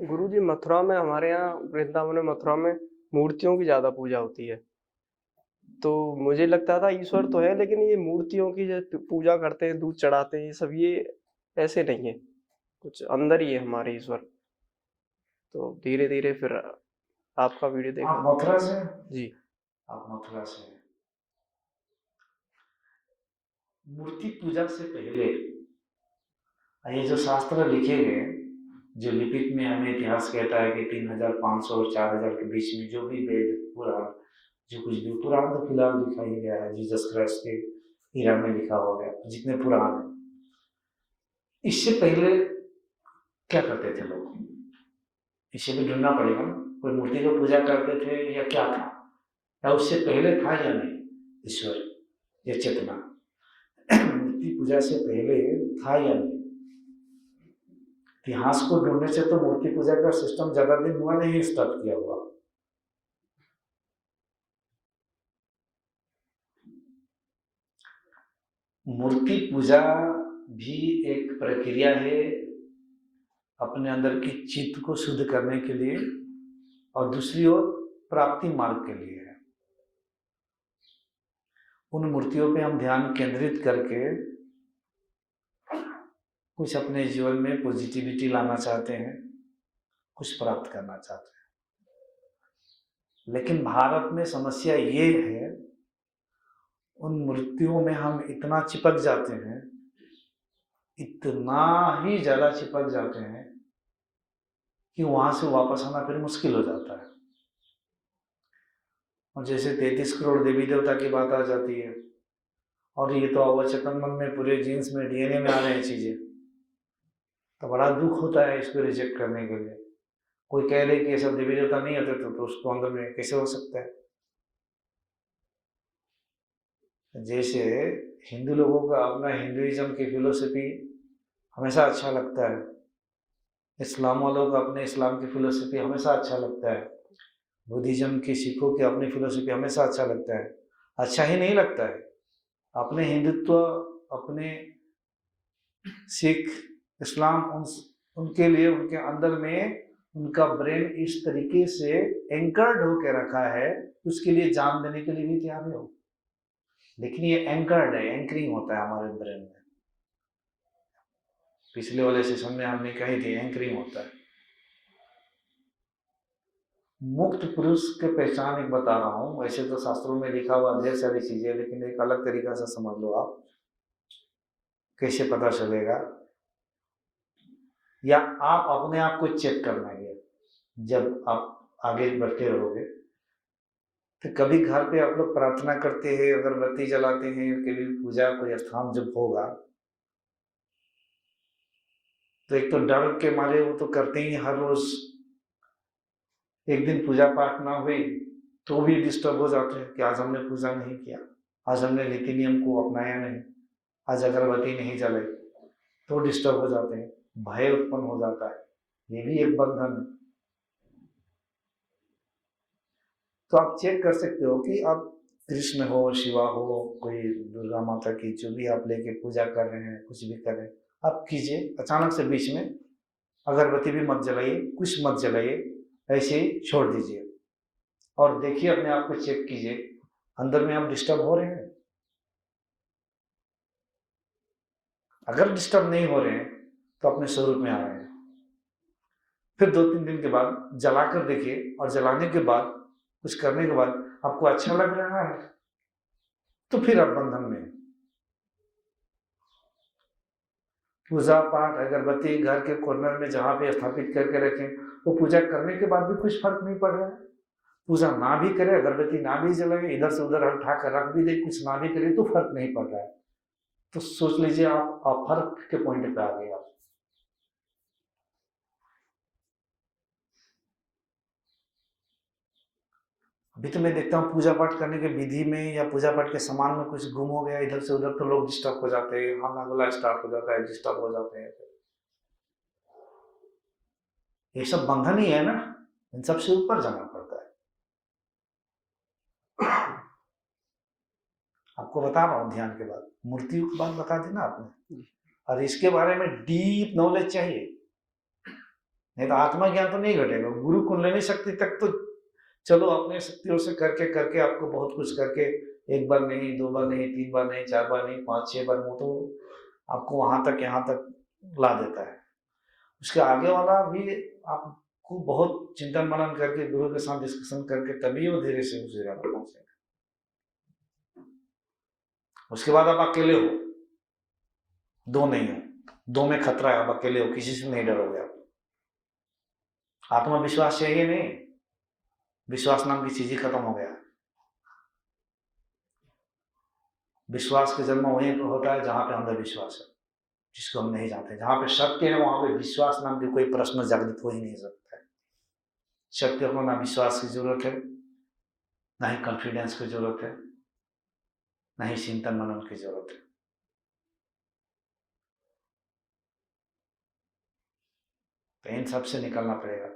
गुरुजी मथुरा में हमारे यहाँ वृंदावन में मथुरा में मूर्तियों की ज्यादा पूजा होती है। तो मुझे लगता था ईश्वर तो है लेकिन ये मूर्तियों की जो पूजा करते हैं दूध चढ़ाते हैं ये सब ये ऐसे नहीं है। कुछ अंदर ही है हमारे ईश्वर। तो धीरे धीरे फिर आपका वीडियो देखा। आप मथुरा से हैं? जी। आप मथुरा से हैं। मूर्ति पूजा से पहले ये जो शास्त्र लिखे गए, जो लिपिक में हमें इतिहास कहता है कि 3500 और 4000 के बीच में जो भी वेद पुराण, जो कुछ भी पुराण तो फिलहाल लिखा ही गया है, जीसस क्राइस्ट के ईरा में लिखा हो गया, जितने पुराण है। इससे पहले क्या करते थे लोग? इसे भी ढूंढना पड़ेगा ना। कोई मूर्ति को पूजा करते थे या क्या था, या उससे पहले था या नहीं ईश्वर या चेतना? मूर्ति पूजा से पहले था या नहीं? इतिहास को ढूंढने से तो मूर्ति पूजा का सिस्टम ज्यादा दिन हुआ नहीं स्टार्ट किया हुआ। मूर्ति पूजा भी एक प्रक्रिया है अपने अंदर की चित्त को शुद्ध करने के लिए, और दूसरी ओर प्राप्ति मार्ग के लिए है। उन मूर्तियों पे हम ध्यान केंद्रित करके कुछ अपने जीवन में पॉजिटिविटी लाना चाहते हैं, कुछ प्राप्त करना चाहते हैं। लेकिन भारत में समस्या ये है, उन मूर्तियों में हम इतना चिपक जाते हैं, इतना ही ज्यादा चिपक जाते हैं कि वहां से वापस आना फिर मुश्किल हो जाता है। और जैसे 33 करोड़ देवी देवता की बात आ जाती है, और ये तो अवचेतन मन में पूरे जीन्स में डीएनए में आ रहे हैं चीजें, तो बड़ा दुख होता है इसको रिजेक्ट करने के लिए। कोई कह दे कि ये सब देवी देवता नहीं होते तो उसको अंदर में कैसे हो सकता है? जैसे हिंदू लोगों का अपना हिंदुइज्म की फिलोसफी हमेशा अच्छा लगता है, इस्लाम वालों का अपने इस्लाम की फिलोसफी हमेशा अच्छा लगता है, बुद्धिज्म की सिखों की अपनी फिलोसफी हमेशा अच्छा लगता है। अच्छा ही नहीं लगता है, अपने हिंदुत्व, अपने सिख, इस्लाम, उनके लिए उनके अंदर में उनका ब्रेन इस तरीके से एंकर्ड होकर रखा है, उसके लिए जान देने के लिए भी तैयार है हो। लेकिन ये एंकर्ड है, एंकरिंग होता है हमारे ब्रेन में। पिछले वाले सेशन में हमने कही थी एंकरिंग होता है। मुक्त पुरुष के पहचान एक बता रहा हूं, वैसे तो शास्त्रों में लिखा हुआ ढेर सारी चीजें, लेकिन एक अलग तरीका से समझ लो आप, कैसे पता चलेगा, या आप अपने आप को चेक करना है। जब आप आगे बढ़ते रहोगे तो कभी घर पे आप लोग प्रार्थना करते हैं, अगरबत्ती जलाते हैं, कभी पूजा कोई स्थान जब होगा तो एक तो डर के मारे वो तो करते ही हर रोज, एक दिन पूजा पाठ ना हुई तो भी डिस्टर्ब हो जाते हैं कि आज हमने पूजा नहीं किया, आज हमने नीति नियम को अपनाया नहीं, आज अगरबत्ती नहीं जलाई, तो डिस्टर्ब हो जाते हैं, भय उत्पन्न हो जाता है। ये भी एक बंधन है। तो आप चेक कर सकते हो कि आप कृष्ण हो, शिवा हो, कोई दुर्गा माता की जो भी आप लेके पूजा कर रहे हैं, कुछ भी कर रहे हैं, आप कीजिए। अचानक से बीच में अगरबत्ती भी मत जलाइए, कुछ मत जलाइए, ऐसे ही छोड़ दीजिए और देखिए, अपने आप को चेक कीजिए, अंदर में आप डिस्टर्ब हो रहे हैं। अगर डिस्टर्ब नहीं हो रहे हैं तो अपने स्वरूप में आ रहे हैं। फिर 2-3 दिन के बाद जलाकर देखिए, और जलाने के बाद, कुछ करने के बाद आपको अच्छा लग रहा है तो फिर आप बंधन में। पूजा पाठ अगरबत्ती घर के कॉर्नर में जहां पे स्थापित करके रखें, वो पूजा करने के बाद भी कुछ फर्क नहीं पड़ रहा है। पूजा ना भी करे, अगरबत्ती ना भी जलाए, इधर से उधर उठा कर रख भी दे, कुछ ना भी करे तो फर्क नहीं पड़ रहा है। तो सोच लीजिए आप फर्क के पॉइंट पे आ गए आप। अभी तो मैं देखता हूँ पूजा पाठ करने के विधि में या पूजा पाठ के सामान में कुछ गुम हो गया इधर से उधर, तो लोग डिस्टर्ब हो जाते हैं, हल्ला गुल्ला स्टार्ट हो जाता है, डिस्टर्ब हो जाते हैं। ये सब बंधन ही है ना, इन सबसे ऊपर जाना पड़ता है। आपको बता रहा हूँ ध्यान के बाद, मूर्तियों की बात बता दी ना आपने, और इसके बारे में डीप नॉलेज चाहिए, नहीं तो आत्मा ज्ञान तो नहीं घटेगा। गुरु कुंडलिनी शक्ति तक तो चलो अपने शक्तियों से करके करके आपको बहुत कुछ करके, एक बार नहीं, 2 बार नहीं, 3 बार नहीं, 4 बार नहीं, 5-6 बार, वो तो आपको वहां तक यहाँ तक ला देता है। उसके आगे वाला भी आपको बहुत चिंतन मनन करके गुरु के साथ डिस्कशन करके तभी वो धीरे से उस जगह पर पहुंचेगा। उसके बाद आप अकेले हो, 2 नहीं हो, 2 में खतरा है, आप अकेले हो, किसी से नहीं डरोगे आप। आत्मविश्वास चाहिए नहीं, विश्वास नाम की चीज ही खत्म हो गया। विश्वास का जन्म वहीं पर होता है जहां पे अंधविश्वास है, जिसको हम नहीं जानते। जहां पे सत्य है वहां पे विश्वास नाम की कोई प्रश्न जागृत हो ही नहीं सकता है। सत्य को ना विश्वास की जरूरत है, ना ही कॉन्फिडेंस की जरूरत है, ना ही चिंतन मनन की जरूरत है। तो इन सब से निकलना पड़ेगा।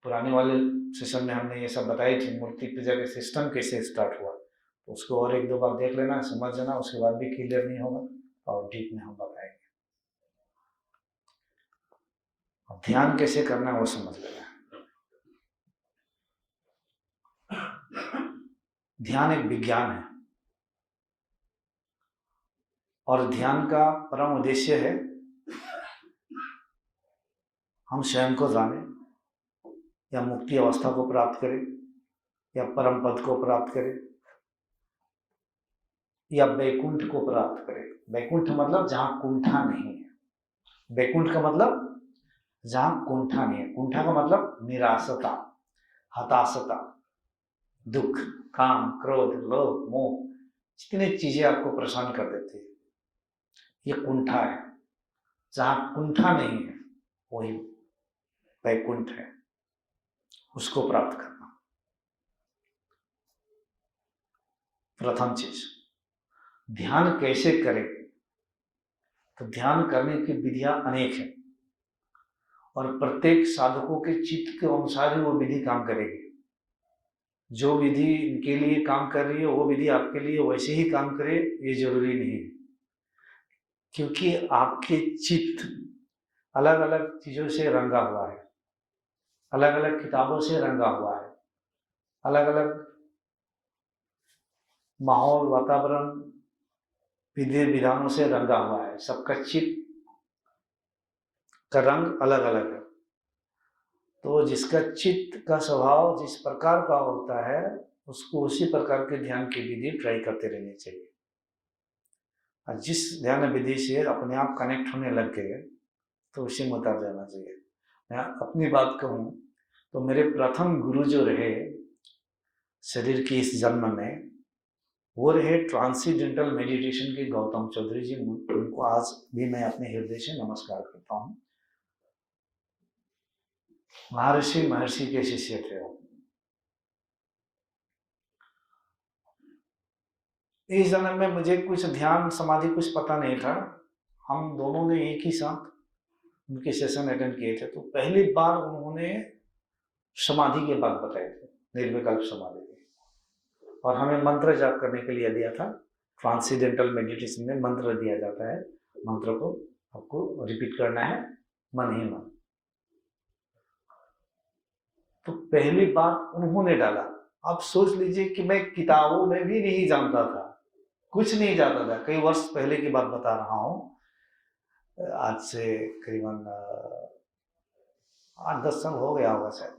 पुराने वाले सेशन में हमने ये सब बताई थी, मूर्ति पूजा के सिस्टम कैसे स्टार्ट हुआ, तो उसको और 1-2 बार देख लेना, समझ लेना, उसके बाद भी क्लियर नहीं होगा और डीप में हम बताएंगे। और ध्यान कैसे करना है वो समझ लेना। ध्यान एक विज्ञान है और ध्यान का परम उद्देश्य है हम स्वयं को जाने, या मुक्ति अवस्था को प्राप्त करें, या परम पद को प्राप्त करें, या वैकुंठ को प्राप्त करें। वैकुंठ मतलब जहां कुंठा नहीं है। वैकुंठ का मतलब जहां कुंठा नहीं है। कुंठा का मतलब निराशता, हताशता, दुख, काम, क्रोध, लोभ, मोह, जितनी चीजें आपको परेशान कर देती है, ये कुंठा है। जहां कुंठा नहीं है वही वैकुंठ है, उसको प्राप्त करना। प्रथम चीज, ध्यान कैसे करें? तो ध्यान करने की विधियां अनेक हैं और प्रत्येक साधकों के चित्त के अनुसार ही वो विधि काम करेगी। जो विधि इनके लिए काम कर रही है वो विधि आपके लिए वैसे ही काम करे ये जरूरी नहीं है, क्योंकि आपके चित्त अलग अलग चीजों से रंगा हुआ है, अलग अलग किताबों से रंगा हुआ है, अलग अलग माहौल, वातावरण, विधि विधानों से रंगा हुआ है। सबका चित्त का रंग अलग अलग है। तो जिसका चित्त का स्वभाव जिस प्रकार का होता है उसको उसी प्रकार के ध्यान की विधि ट्राई करते रहनी चाहिए। और जिस ध्यान विधि से अपने आप कनेक्ट होने लग गए तो उसी मुताबिक जाना चाहिए। मैं अपनी बात कहूँ तो मेरे प्रथम गुरु जो रहे शरीर की इस जन्म में, वो रहे ट्रांसीडेंटल मेडिटेशन के गौतम चौधरी जी। उनको आज भी मैं अपने हृदय से नमस्कार करता हूँ। महर्षि महर्षि के शिष्य थे वो। इस जन्म में मुझे कुछ ध्यान समाधि कुछ पता नहीं था। हम दोनों ने एक ही साथ उनके सेशन अटेंड किए थे। तो पहली बार उन्होंने समाधि के बात बताए थे, निर्विकल्प समाधि की, और हमें मंत्र जाप करने के लिए दिया था। ट्रांसीडेंटल मेडिटेशन में मंत्र दिया जाता है, मंत्र को आपको रिपीट करना है मन ही मन। तो पहली बात उन्होंने डाला। अब सोच लीजिए कि मैं किताबों में भी नहीं जानता था, कुछ नहीं जानता था। कई वर्ष पहले की बात बता रहा हूँ, आज से करीबन 8-10 साल हो गया होगा शायद,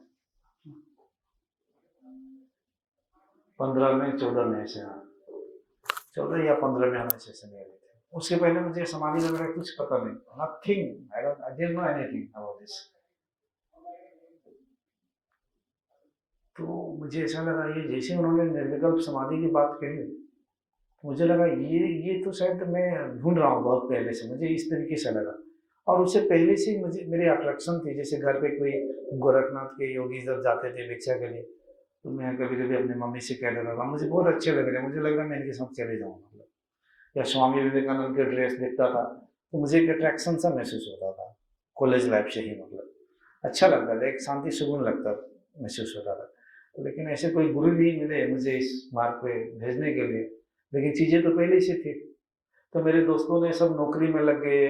15 में 14 में ऐसे, 14 या 15 में हमें सेशन ले थे। उसके पहले मुझे समाधि वगैरह कुछ पता नहीं, nothing, I didn't know anything about this. तो मुझे ऐसा लगा ये जैसे उन्होंने निर्विकल्प समाधि की बात कही, मुझे लगा ये तो शायद मैं ढूंढ रहा हूँ बहुत पहले से, मुझे इस तरीके से लगा। और उससे पहले से मुझे मेरी अट्रैक्शन थी, जैसे घर पे कोई गोरखनाथ के योगी जब जाते थे भिक्षा के लिए, तो मैं कभी कभी अपनी मम्मी से कह देता था मुझे बहुत अच्छे लग रहे हैं, मुझे लग रहा है मैं इनके साथ चले जाऊँ। मतलब या स्वामी विवेकानंद के ड्रेस दिखता था तो मुझे एक अट्रैक्शन सा महसूस होता था, कॉलेज लाइफ से ही। मतलब अच्छा लगता था, एक शांति सुकून लगता महसूस होता था। लेकिन ऐसे कोई गुरु नहीं मिले मुझे इस मार्ग पे भेजने के लिए, लेकिन चीज़ें तो पहले से थी। तो मेरे दोस्तों ने सब नौकरी में लग गए,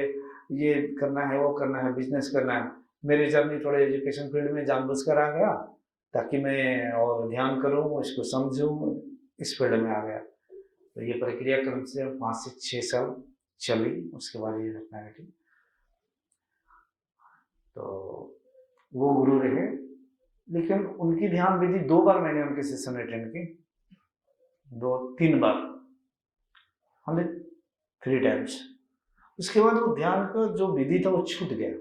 ये करना है वो करना है, बिजनेस करना है। मेरी जर्नी थोड़े एजुकेशन फील्ड में जानबूझकर आ गया ताकि मैं और ध्यान करूँ, इसको समझूँ, इस फील्ड में आ गया। तो ये प्रक्रिया क्रम से 5 से 6 साल चली, उसके बाद ये घटना घटी। तो वो गुरु रहे, लेकिन उनकी ध्यान विधि 2 बार मैंने उनके सेशन अटेंड की, 2-3 बार, हमने 3 टाइम्स। उसके बाद वो ध्यान का जो विधि था वो छूट गया,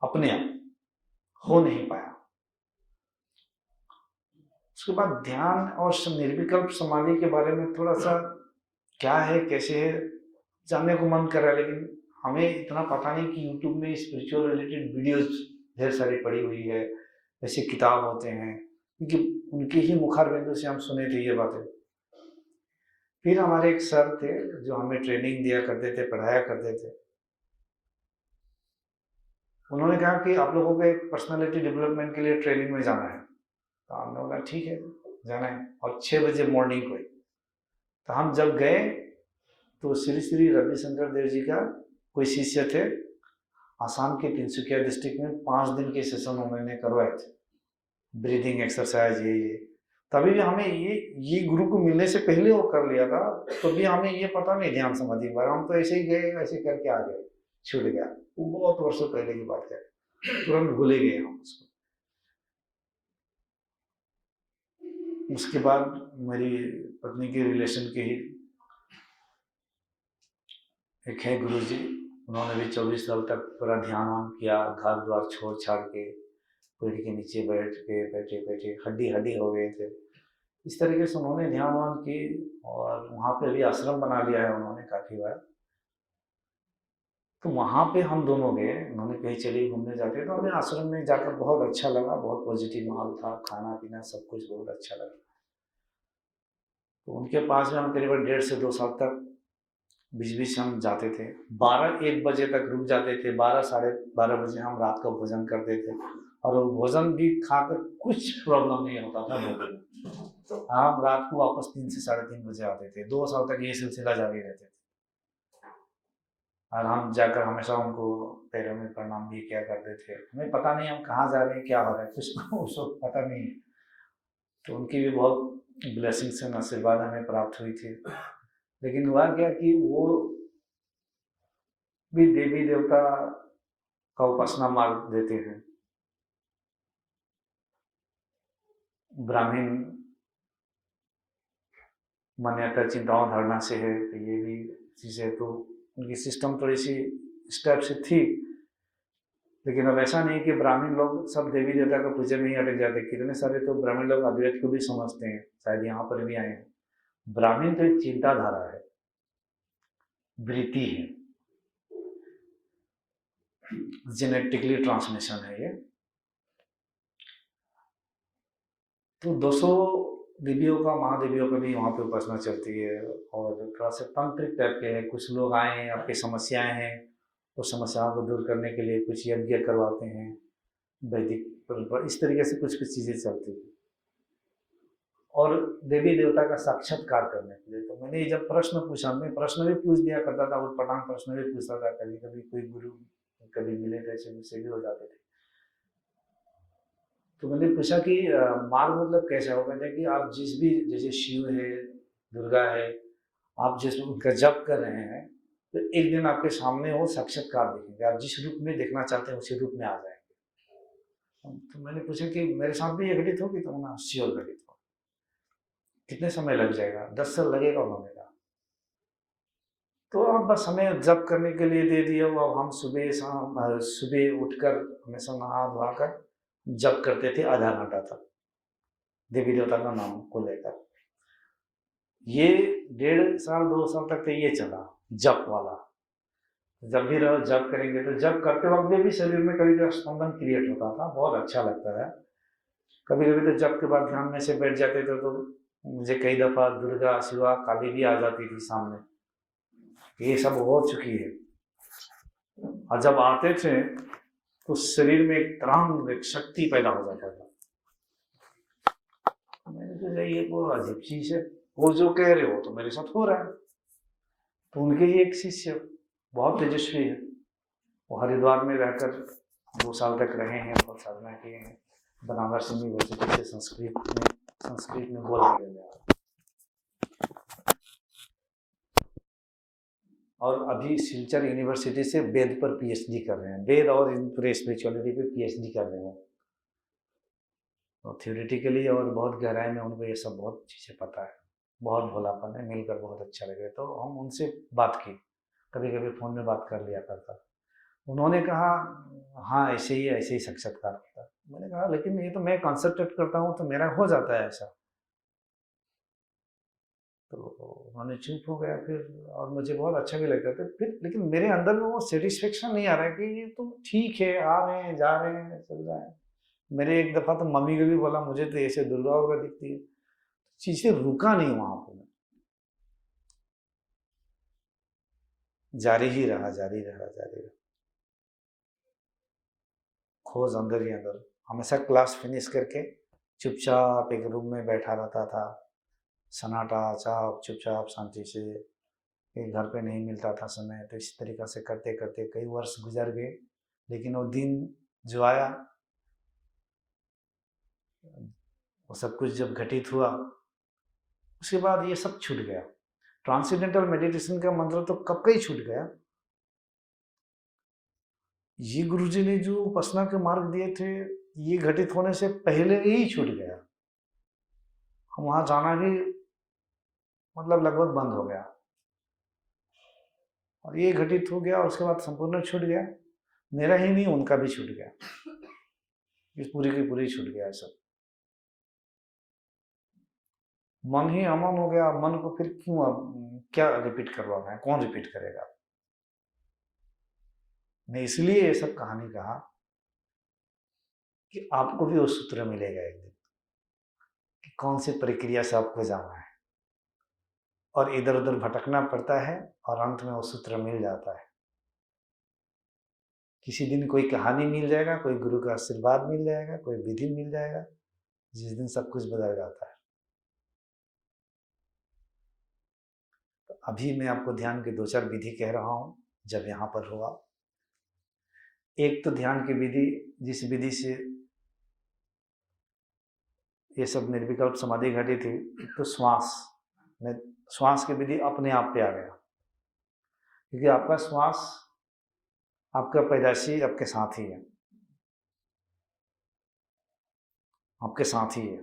अपने आप हो नहीं पाया। उसके बाद ध्यान और निर्विकल्प समाधि के बारे में थोड़ा सा क्या है कैसे है जानने को मन कर रहा है, लेकिन हमें इतना पता नहीं कि यूट्यूब में स्पिरिचुअल रिलेटेड वीडियोस ढेर सारी पड़ी हुई है, ऐसे किताब होते हैं, क्योंकि उनके ही मुखारबिंदु से हम सुने थे ये बातें। फिर हमारे एक सर थे जो हमें ट्रेनिंग दिया करते थे, पढ़ाया करते थे। उन्होंने कहा कि आप लोगों को एक पर्सनालिटी डेवलपमेंट के लिए ट्रेनिंग में जाना है। तो हमने बोला ठीक है जाना है, और 6 बजे मॉर्निंग को। तो हम जब गए तो श्री श्री रविशंकर देव जी का कोई शिष्य थे, आसाम के तिनसुकिया डिस्ट्रिक्ट में 5 दिन के सेशन उन्होंने करवाए थे, ब्रीदिंग एक्सरसाइज ये। तभी भी हमें ये गुरु को मिलने से पहले वो कर लिया था, तो भी हमें ये पता नहीं ध्यान समाधि के बारे में, हम तो ऐसे ही गए, ऐसे करके आ गए, छूट गया। वो बहुत वर्षों पहले की बात है, तुरंत भूले गए हम उसको। उसके बाद मेरी पत्नी के रिलेशन के ही एक है गुरु जी, उन्होंने भी 24 साल तक पूरा ध्यान वान किया, घर द्वार छोड़ छाड़ के पेड़ के नीचे बैठे बैठे हड्डी हड्डी हो गए थे। इस तरीके से उन्होंने ध्यान वान की, और वहाँ पे भी आश्रम बना लिया है उन्होंने काफ़ी बार। तो वहाँ पे हम दोनों गए, उन्होंने कहीं चलिए घूमने जाते, तो हमें आश्रम में जाकर बहुत अच्छा लगा, बहुत पॉजिटिव माहौल था, खाना पीना सब कुछ बहुत अच्छा लगा। तो उनके पास में हम करीबन 1.5 से 2 साल तक बीच बीच हम जाते थे, 12-1 बजे तक रुक जाते थे, 12-12:30 बजे हम रात को भोजन करते थे, और वो भोजन भी खाकर कुछ प्रॉब्लम नहीं होता था भोजन। हम रात को वापस 3 से 3:30 बजे आते थे। 2 साल तक ये सिलसिला जारी रहते थे, और हम जाकर हमेशा उनको पैरों में प्रणाम भी किया करते थे। हमें पता नहीं हम कहाँ जा रहे हैं, क्या हो रहा है, कुछ उस वक्त पता नहीं है। तो उनकी भी बहुत ब्लेसिंग्स एंड आशीर्वाद हमें प्राप्त हुई थी। लेकिन हुआ क्या कि वो भी देवी देवता का उपासना मार्ग देते हैं, ब्राह्मण मान्यता चिंताओं धारणा से है, तो ये भी चीज़ें, तो उनकी सिस्टम थोड़ी सी स्टेप से थी। लेकिन अब ऐसा नहीं कि ब्राह्मण लोग सब देवी देवता का पूजा में ही अटक जाते, कितने सारे तो ब्राह्मण लोग अद्वैत को भी समझते हैं, शायद यहाँ पर भी आए हैं। ब्राह्मण तो एक चिंताधारा है, वृत्ति है, जेनेटिकली ट्रांसमिशन है ये। तो 200 देवियों का, महादेवियों का भी वहाँ पे उपासना चलती है, और थोड़ा सा तांत्रिक टाइप के हैं। कुछ लोग आए हैं, आपकी समस्याएं हैं, तो समस्याओं को दूर करने के लिए कुछ यज्ञ करवाते हैं, वैदिक परंपरा, इस तरीके से कुछ कुछ चीज़ें चलती हैं। और देवी देवता का साक्षात्कार करने के लिए, तो मैंने जब प्रश्न पूछा, मैं प्रश्न भी पूछ दिया करता था, और पटांग प्रश्न भी पूछता था, कभी कभी कोई गुरु कभी मिले थे ऐसे मुझसे भी हो जाते थे। तो मैंने पूछा कि मार्ग मतलब कैसा होगा, कि आप जिस भी, जैसे शिव है, दुर्गा है, आप जिस उनका जप कर रहे हैं, तो एक दिन आपके सामने वो साक्षात्कार देखेंगे, आप जिस रूप में देखना चाहते हैं उसी रूप में आ जाएंगे। तो मैंने पूछा कि मेरे साथ भी ये घटित होगी, तो ना श्योर घटित हो। कितने समय लग जाएगा? 10 साल लगेगा, उन्होंने कहा। तो अब बस हमें जप करने के लिए दे दिया। अब हम सुबह उठकर हमेशा नहा धोआ कर जप करते थे आधा घंटा तक, देवी देवता का नाम को लेकर। ये 1.5 साल 2 साल तक तो ये चला जप वाला। जब भी रहो जप करेंगे, तो जप करते वक्त में भी शरीर में कभी कभी स्पंदन क्रिएट होता था, बहुत अच्छा लगता है। कभी कभी तो जप के बाद ध्यान में से बैठ जाते थे, तो मुझे कई दफा दुर्गा शिवा काली भी आ जाती थी सामने। ये सब हो चुकी है, और जब आते थे तो शरीर में एक त्रांग, एक शक्ति पैदा हो जाता था। मैंने सोचा ये तो अजीब चीज है, वो जो कह रहे हो तो मेरे साथ हो रहा है। तो उनके ही एक शिष्य बहुत तेजस्वी है, वो हरिद्वार में रहकर 2 साल तक रहे हैं, बहुत साधना किए हैं। बनारस यूनिवर्सिटी से संस्कृत में बोलने लगे और अभी सिलचर यूनिवर्सिटी से वेद पर पीएचडी कर रहे हैं। वेद और इन पूरे स्पिरिचुअलिटी पे पीएचडी कर रहे हैं। और थ्योरेटिकली और बहुत गहराई में उनको ये सब बहुत चीज़ें पता है। बहुत भोलापन है, मिलकर बहुत अच्छा लगे। तो हम उनसे बात की, कभी कभी फ़ोन में बात कर लिया करता। उन्होंने कहा हाँ ऐसे ही साक्षात्कार होता है। मैंने कहा लेकिन ये तो मैं कंसंट्रेट करता हूँ तो मेरा हो जाता है ऐसा। तो उन्होंने चुप हो गया फिर, और मुझे बहुत अच्छा भी लगता था फिर, लेकिन मेरे अंदर में वो सेटिस्फेक्शन नहीं आ रहा है कि ये तो ठीक है, आ रहे हैं जा रहे हैं चल रहा है। मेरे एक दफ़ा तो मम्मी को भी बोला मुझे तो ऐसे दुर्गा वुर्गा दिखती है, चीज़ें रुका नहीं वहाँ पर, जारी ही रहा, जारी रहा। खोज अंदर ही अंदर। हमेशा क्लास फिनिश करके चुपचाप एक रूम में बैठा रहता था, सन्नाटा, चाप चुपचाप शांति से। घर पे नहीं मिलता था समय, तो इस तरीक़ा से करते करते कई वर्ष गुजर गए। लेकिन वो दिन जो आया, वो सब कुछ जब घटित हुआ, उसके बाद ये सब छूट गया। ट्रांसेंडेंटल मेडिटेशन का मंत्र तो कब का ही छूट गया। ये गुरुजी ने जो उपासना के मार्ग दिए थे, ये घटित होने से पहले ही छूट गया। हम वहाँ जाना भी मतलब लगभग बंद हो गया, और ये घटित हो गया, उसके बाद संपूर्ण छूट गया। मेरा ही नहीं, उनका भी छूट गया। इस पूरी की पूरी छूट गया सब। मन ही अमन हो गया। मन को फिर क्यों, अब क्या रिपीट करवाना है, कौन रिपीट करेगा। मैं इसलिए ये सब कहानी कहा कि आपको भी वो सूत्र मिलेगा एक दिन कि कौन सी प्रक्रिया से आपको जाना है, और इधर उधर भटकना पड़ता है और अंत में वो सूत्र मिल जाता है। किसी दिन कोई कहानी मिल जाएगा, कोई गुरु का आशीर्वाद मिल जाएगा, कोई विधि मिल जाएगा, जिस दिन सब कुछ बदल जाता है। तो अभी मैं आपको ध्यान की 2-4 विधि कह रहा हूँ जब यहाँ पर हुआ। एक तो ध्यान की विधि, जिस विधि से ये सब निर्विकल्प समाधि घटी थी, तो श्वास की विधि अपने आप पे आ गया, क्योंकि आपका श्वास आपका पैदाशी आपके साथ ही है, आपके साथ ही है।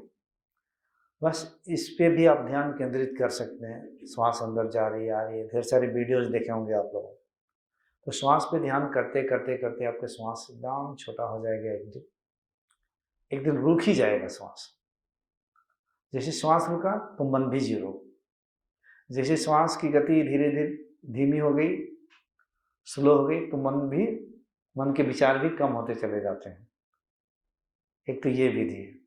बस इस पे भी आप ध्यान केंद्रित कर सकते हैं। श्वास अंदर जा रही आ रही है, ढेर सारे वीडियोस देखे होंगे आप लोगों। तो श्वास पे ध्यान करते करते करते आपके श्वास एकदम छोटा हो जाएगा। एक दिन रुक ही जाएगा श्वास। जैसे श्वास रुका तो मन भी जीरो। जैसे श्वास की गति धीरे धीरे धीमी हो गई, स्लो हो गई, तो मन के विचार भी कम होते चले जाते हैं। एक तो ये विधि है।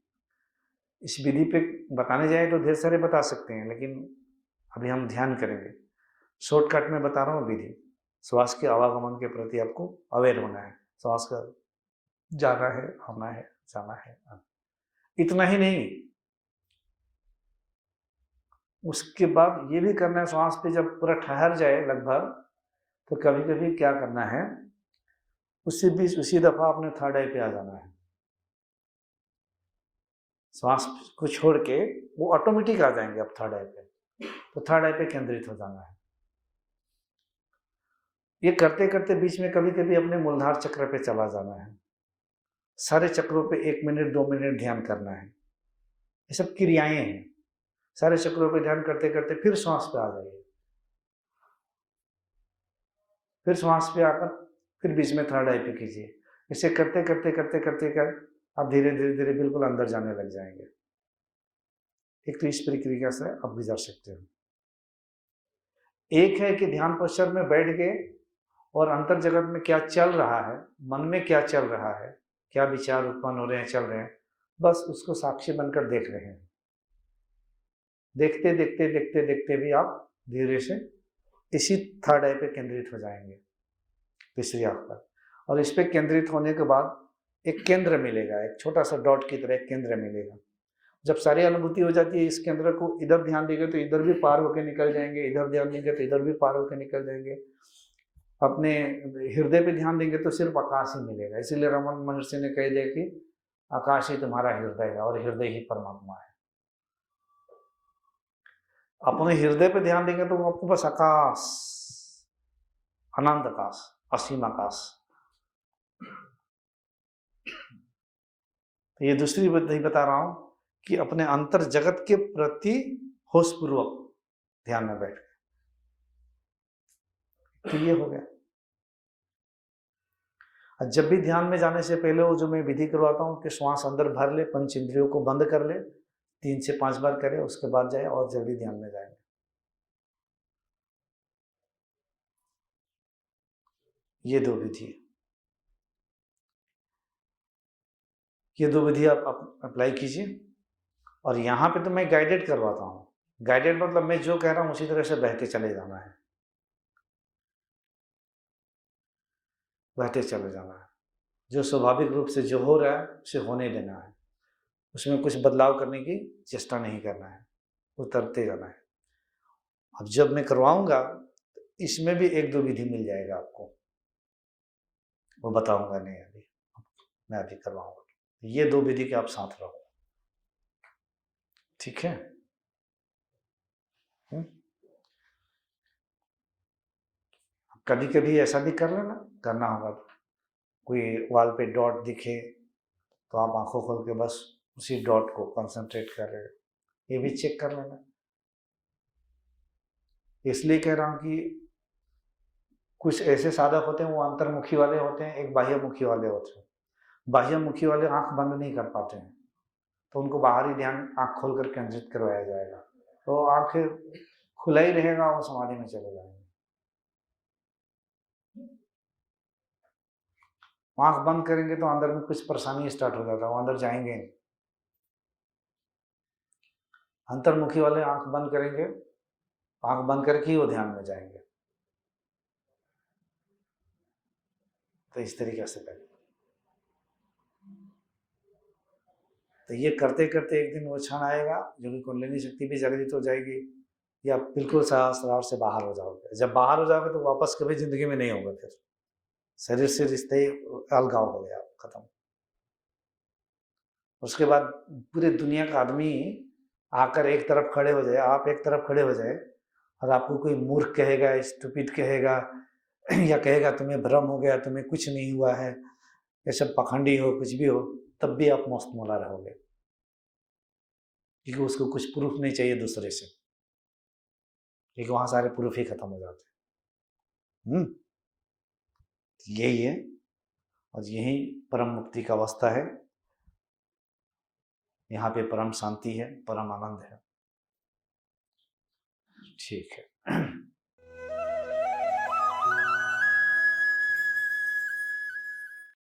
इस विधि पे बताने जाए तो ढेर सारे बता सकते हैं, लेकिन अभी हम ध्यान करेंगे। शॉर्टकट में बता रहा हूँ विधि। श्वास के आवागमन के प्रति आपको अवेयर होना है। श्वास का जाना है, आना है, जाना है, इतना ही नहीं, उसके बाद ये भी करना है। श्वास पे जब पूरा ठहर जाए लगभग, तो कभी कभी क्या करना है, उसी दफा अपने थर्ड आई पे आ जाना है। श्वास को छोड़ के वो ऑटोमेटिक आ जाएंगे अब थर्ड आई पे, तो थर्ड आई पे केंद्रित हो जाना है। ये करते करते बीच में कभी कभी अपने मूलाधार चक्र पे चला जाना है। सारे चक्रों पे 1 मिनट 2 मिनट ध्यान करना है। ये सब क्रियाएं हैं। सारे चक्रों पे ध्यान करते करते फिर श्वास पे आ जाइए, फिर श्वास पे आकर फिर बीच में थर्ड आई पे कीजिए। इसे करते करते करते करते कर आप धीरे धीरे धीरे बिल्कुल अंदर जाने लग जाएंगे। एक तो इस प्रक्रिया से आप गुजर सकते हो। एक है कि ध्यान पोस्चर में बैठ गए और अंतर जगत में क्या चल रहा है, मन में क्या चल रहा है, क्या विचार उत्पन्न हो रहे हैं, चल रहे हैं, बस उसको साक्षी बनकर देख रहे हैं। देखते देखते देखते देखते भी आप धीरे से इसी थर्ड आई पे केंद्रित हो जाएंगे, तीसरी आंख पर। और इस पे केंद्रित होने के बाद एक केंद्र मिलेगा, एक छोटा सा डॉट की तरह एक केंद्र मिलेगा। जब सारी अनुभूति हो जाती है, इस केंद्र को इधर ध्यान देंगे तो इधर भी पार होकर निकल जाएंगे, इधर ध्यान देंगे तो इधर भी पार होकर निकल जाएंगे। अपने हृदय पे ध्यान देंगे तो सिर्फ आकाश ही मिलेगा। इसीलिए रमन महर्षि ने कह दिया कि आकाश ही तुम्हारा हृदय है और हृदय ही परमात्मा है। अपने हृदय पे ध्यान देंगे तो आपको बस आकाश, अनंत आकाश, असीम आकाश। तो ये दूसरी बात नहीं बता रहा हूं कि अपने अंतर जगत के प्रति होशपूर्वक ध्यान में बैठ गए, तो ये हो गया। जब भी ध्यान में जाने से पहले वो जो मैं विधि करवाता हूँ कि श्वास अंदर भर ले, पंच इंद्रियों को बंद कर ले, 3 से 5 बार करे, उसके बाद जाए और जल्दी ध्यान में जाएंगे। ये 2 विधि है। ये 2 विधि आप अप्लाई कीजिए। और यहाँ पे तो मैं गाइडेड करवाता हूँ। गाइडेड मतलब मैं जो कह रहा हूँ उसी तरह से बहते चले जाना है, बहते चले जाना है। जो स्वाभाविक रूप से जो हो रहा है उसे होने देना है, उसमें कुछ बदलाव करने की चेष्टा नहीं करना है, उतरते जाना है। अब जब मैं करवाऊंगा इसमें भी 1-2 विधि मिल जाएगा आपको, वो बताऊंगा नहीं अभी, मैं अभी करवाऊंगा। ये 2 विधि के आप साथ रहो, ठीक है? कभी कभी ऐसा भी कर लेना, करना होगा कोई वॉल पे डॉट दिखे तो आप आंखों खोल के बस उसी डॉट को कंसंट्रेट कर रहे हो, ये भी चेक कर लेना। इसलिए कह रहा हूँ कि कुछ ऐसे साधक होते हैं वो अंतर्मुखी वाले होते हैं, एक बाह्यमुखी वाले होते हैं। बाह्यमुखी वाले आंख बंद नहीं कर पाते हैं, तो उनको बाहरी ध्यान आंख खोल कर केंद्रित करवाया जाएगा, तो आंख खुला ही रहेगा, वो समाधि में चले जाएंगे। आंख बंद करेंगे तो अंदर में कुछ परेशानी स्टार्ट हो जाता है, वो अंदर जाएंगे नहीं। अंतर्मुखी वाले आंख बंद करेंगे, आंख बंद करके ही वो ध्यान में जाएंगे। तो इस तरीके से करें। तो ये करते करते एक दिन वो क्षण आएगा जो कि कुंडलिनी शक्ति भी जागृत हो जाएगी, या बिल्कुल सहस्त्रार से बाहर हो जाओगे। जब बाहर हो जाओगे तो वापस कभी जिंदगी में नहीं होगा, फिर शरीर से रिश्ते अलगाव हो गया, खत्म। उसके बाद पूरे दुनिया का आदमी आकर एक तरफ खड़े हो जाए, आप एक तरफ खड़े हो जाए, और आपको कोई मूर्ख कहेगा, स्टूपिड कहेगा, या कहेगा तुम्हें भ्रम हो गया, तुम्हें कुछ नहीं हुआ है, ये सब पखंडी हो, कुछ भी हो, तब भी आप मस्त मौला रहोगे, क्योंकि उसको कुछ प्रूफ नहीं चाहिए दूसरे से, क्योंकि वहां सारे प्रूफ ही खत्म हो जाते हैं। यही है, और यही परम मुक्ति का अवस्था है। यहाँ पे परम शांति है, परम आनंद है। ठीक है।